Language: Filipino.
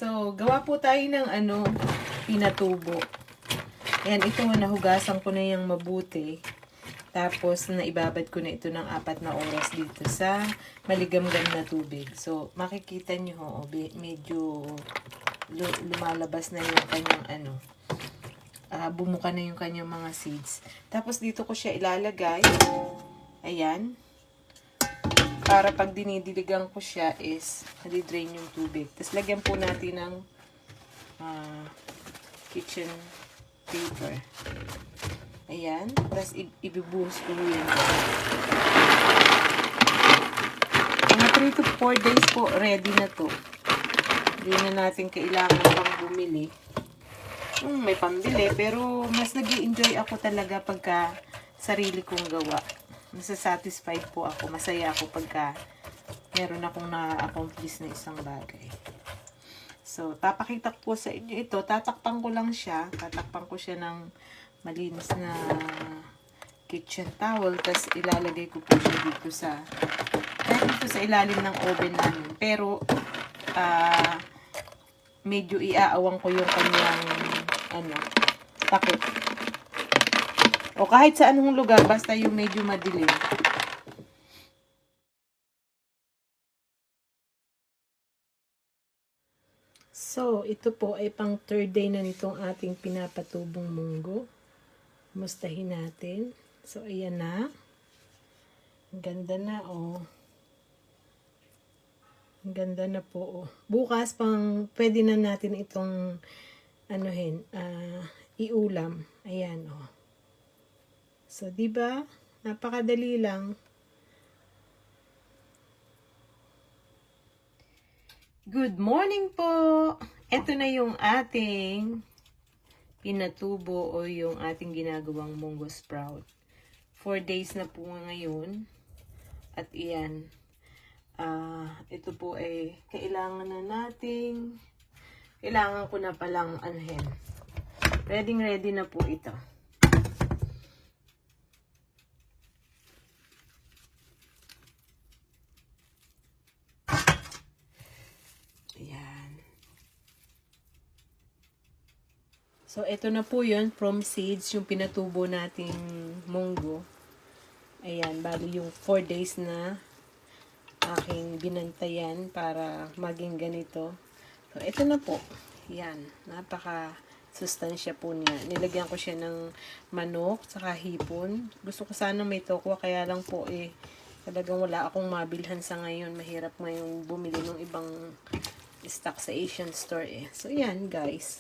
So, gawa po tayo ng pinatubo. Ayan, ito nahugasan ko na yung mabuti. Tapos, naibabad ko na ito ng 4 na oras dito sa maligamgam na tubig. So, makikita nyo ho, medyo lumalabas na yung kanyang bumuka na yung kanyang mga seeds. Tapos, dito ko siya ilalagay. Ayan. Para pag dinidiligan ko siya is nadi-drain yung tubig. Tapos, lagyan po natin ng kitchen paper. Ayan. Tapos, ibibuhos ko yun. Mga 3 to 4 days po, ready na to. Hindi na natin kailangan pang bumili. May pambili, pero mas nag-i-enjoy ako talaga pagka sarili kong gawa. Nasa-satisfied po ako. Masaya ako pagka meron akong na-accomplish na isang bagay. So, papakita ko po sa inyo ito. Tatakpan ko lang siya. Tatakpan ko siya ng malinis na kitchen towel. Tapos, ilalagay ko po siya dito sa ilalim ng oven namin. Pero, medyo iaawang ko yung kanyang, takip. O kahit sa anong lugar, basta yung medyo madilim. So, ito po ay pang 3rd day na nitong ating pinapatubong munggo. Mustahin natin. So, ayan na. Ang ganda na, oh. Ang ganda na po, oh. Bukas, pwede na natin itong, iulam. Ayan, oh. So, diba? Napakadali lang. Good morning po! Ito na yung ating pinatubo o yung ating ginagawang munggo sprout. 4 days na po ngayon. At iyan. Ito po ay kailangan ko na palang ready na po ito. Ayan. So, ito na po yun, from seeds, yung pinatubo nating munggo. Ayan, bali yung 4 days na aking binantayan para maging ganito. So, ito na po. Yan. Napaka-sustansya po niya. Nilagyan ko siya ng manok, saka hipon. Gusto ko sana may tokwa, kaya lang po talagang wala akong mabilhan sa ngayon. Mahirap ngayong bumili ng ibang stock sa Asian store So, yan guys.